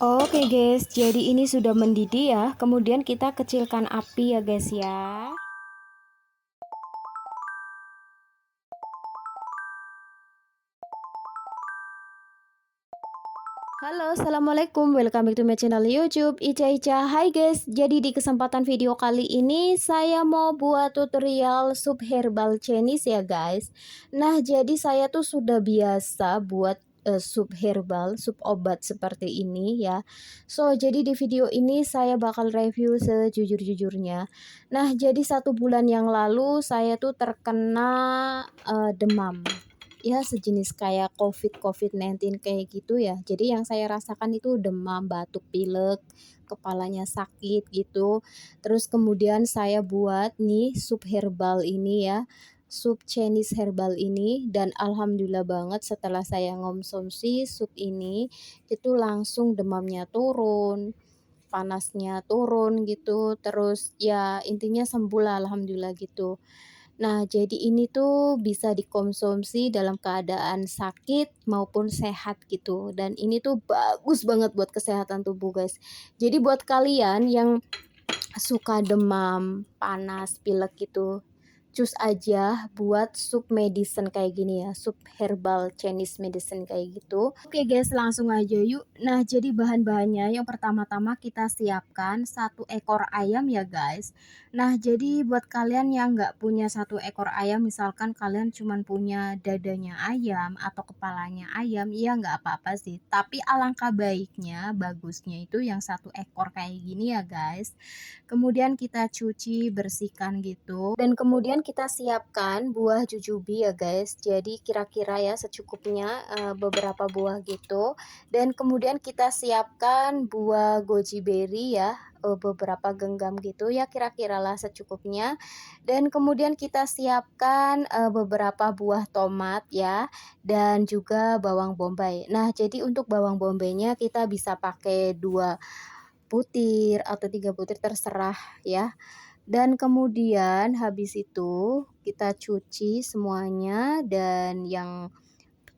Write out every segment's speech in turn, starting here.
Oke guys, jadi ini sudah mendidih ya. Kemudian kita kecilkan api ya guys ya. Halo, assalamualaikum. Welcome back to my channel YouTube Ica Ica. Hai guys, jadi di kesempatan video kali ini saya mau buat tutorial sup herbal Chinese ya guys. Nah, jadi saya tuh sudah biasa buat sup herbal, sup obat seperti ini ya. So, jadi di video ini saya bakal review sejujur-jujurnya. Nah, jadi 1 bulan yang lalu saya tuh terkena demam, ya sejenis kayak COVID-19 kayak gitu ya. Jadi yang saya rasakan itu demam, batuk pilek, kepalanya sakit gitu. Terus kemudian saya buat nih sup herbal ini ya, sup Chinese herbal ini, dan alhamdulillah banget setelah saya ngonsumsi sup ini itu langsung demamnya turun, panasnya turun gitu. Terus ya intinya sembuh lah alhamdulillah gitu. Nah, jadi ini tuh bisa dikonsumsi dalam keadaan sakit maupun sehat gitu. Dan ini tuh bagus banget buat kesehatan tubuh, guys. Jadi buat kalian yang suka demam, panas, pilek gitu, cus aja buat sup medicine kayak gini ya, sup herbal Chinese medicine kayak gitu. Oke guys, langsung aja yuk. Nah, jadi bahan-bahannya yang pertama-tama kita siapkan 1 ekor ayam ya guys. Nah, jadi buat kalian yang nggak punya 1 ekor ayam, misalkan kalian cuman punya dadanya ayam atau kepalanya ayam, ya nggak apa-apa sih. Tapi alangkah baiknya, bagusnya itu yang 1 ekor kayak gini ya guys. Kemudian kita cuci, bersihkan gitu. Dan kemudian kita siapkan buah jujubi ya guys. Jadi kira-kira ya secukupnya beberapa buah gitu. Dan kemudian kita siapkan buah goji berry ya, beberapa genggam gitu ya, kira-kira lah secukupnya. Dan kemudian kita siapkan beberapa buah tomat ya, dan juga bawang bombay. Nah, jadi untuk bawang bombaynya kita bisa pakai 2 butir atau 3 butir terserah ya. Dan kemudian habis itu kita cuci semuanya, dan yang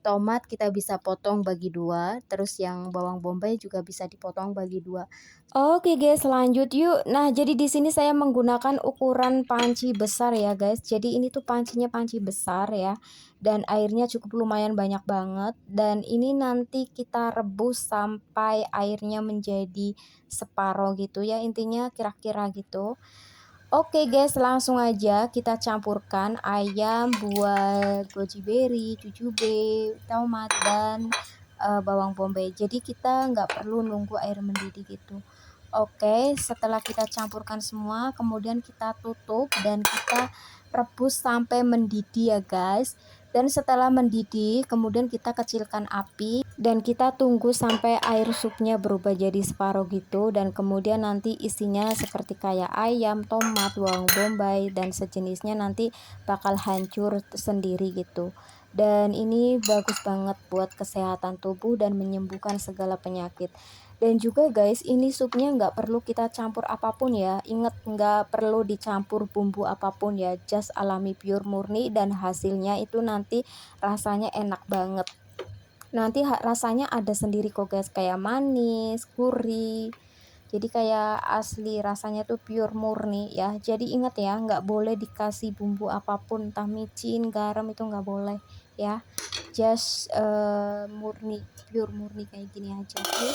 tomat kita bisa potong bagi 2, terus yang bawang bombay juga bisa dipotong bagi 2. Oke guys, lanjut yuk. Nah, jadi di sini saya menggunakan ukuran panci besar ya guys. Jadi ini tuh pancinya panci besar ya. Dan airnya cukup lumayan banyak banget. Dan ini nanti kita rebus sampai airnya menjadi separoh gitu ya. Intinya kira-kira gitu. Oke guys, langsung aja kita campurkan ayam, buah goji berry, jujube, tomat, dan bawang bombay. Jadi kita nggak perlu nunggu air mendidih gitu. Oke, setelah kita campurkan semua, kemudian kita tutup dan kita rebus sampai mendidih ya guys. Dan setelah mendidih, kemudian kita kecilkan api dan kita tunggu sampai air supnya berubah jadi separuh gitu. Dan kemudian nanti isinya seperti kayak ayam, tomat, bawang bombay, dan sejenisnya nanti bakal hancur sendiri gitu. Dan ini bagus banget buat kesehatan tubuh dan menyembuhkan segala penyakit. Dan juga guys, ini supnya nggak perlu kita campur apapun ya. Ingat, nggak perlu dicampur bumbu apapun ya. Just alami pure murni, dan hasilnya itu nanti rasanya enak banget. Nanti rasanya ada sendiri kok guys, kayak manis, gurih. Jadi kayak asli rasanya tuh pure murni ya. Jadi ingat ya, nggak boleh dikasih bumbu apapun, entah micin, garam, itu nggak boleh ya. Just murni, pure murni kayak gini aja. Oke.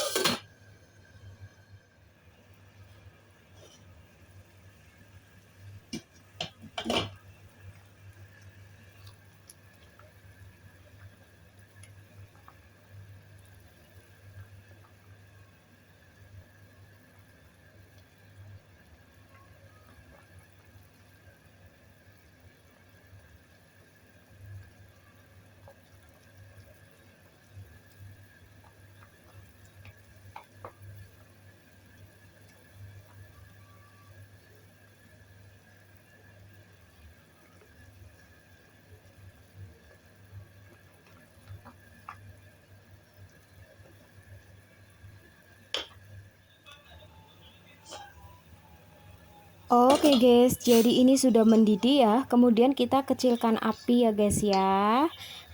Oke guys, jadi ini sudah mendidih ya. Kemudian kita kecilkan api ya guys ya,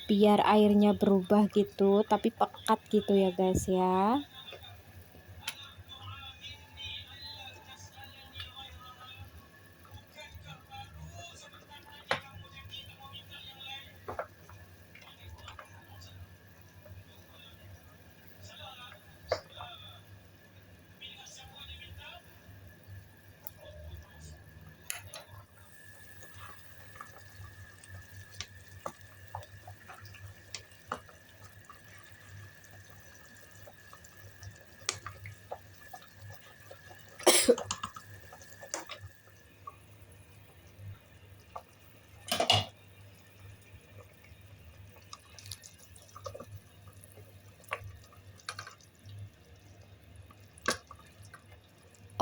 biar airnya berubah gitu, tapi pekat gitu ya guys ya.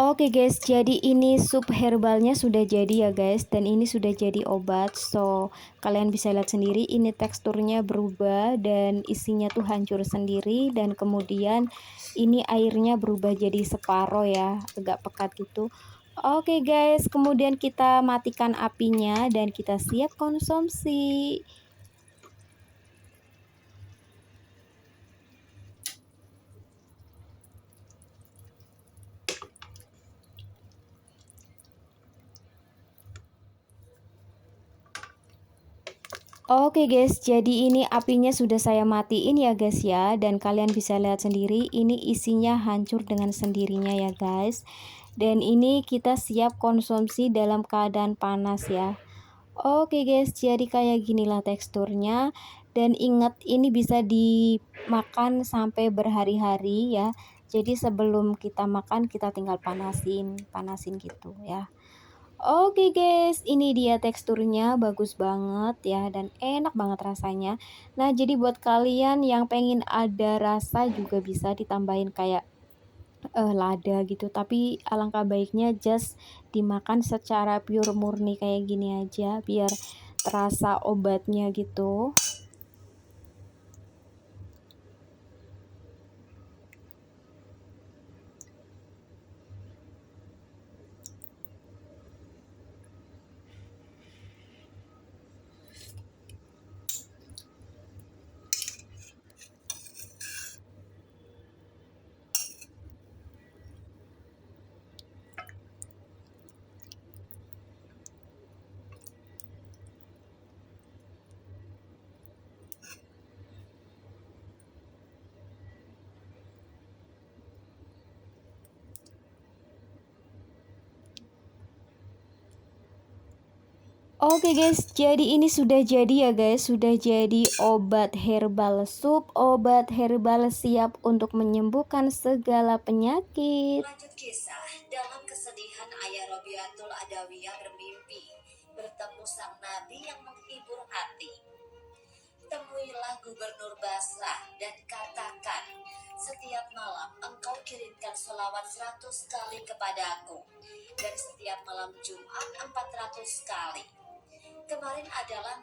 Oke guys, jadi ini sup herbalnya sudah jadi ya guys, dan ini sudah jadi obat. So, kalian bisa lihat sendiri ini teksturnya berubah dan isinya tuh hancur sendiri, dan kemudian ini airnya berubah jadi separoh ya, agak pekat gitu. Oke guys, kemudian kita matikan apinya dan kita siap konsumsi. Oke guys, jadi ini apinya sudah saya matiin ya guys ya, dan kalian bisa lihat sendiri ini isinya hancur dengan sendirinya ya guys. Dan ini kita siap konsumsi dalam keadaan panas ya. Oke guys, jadi kayak ginilah teksturnya. Dan ingat ini bisa dimakan sampai berhari-hari ya. Jadi sebelum kita makan kita tinggal panasin gitu ya. Oke guys, ini dia teksturnya bagus banget ya dan enak banget rasanya. Nah, jadi buat kalian yang pengen ada rasa juga bisa ditambahin kayak lada gitu, tapi alangkah baiknya just dimakan secara pure murni kayak gini aja biar terasa obatnya gitu. Oke guys, jadi ini sudah jadi ya guys, sudah jadi obat herbal sup, obat herbal siap untuk menyembuhkan segala penyakit. Lanjut kisah, dalam kesedihan ayah Robiatul Adawiyah bermimpi bertemu sang nabi yang menghibur hati. Temuilah gubernur Basrah dan katakan, setiap malam engkau kirimkan selawat 100 kali kepadaku, dan setiap malam Jumat 400 kali. Kemarin adalah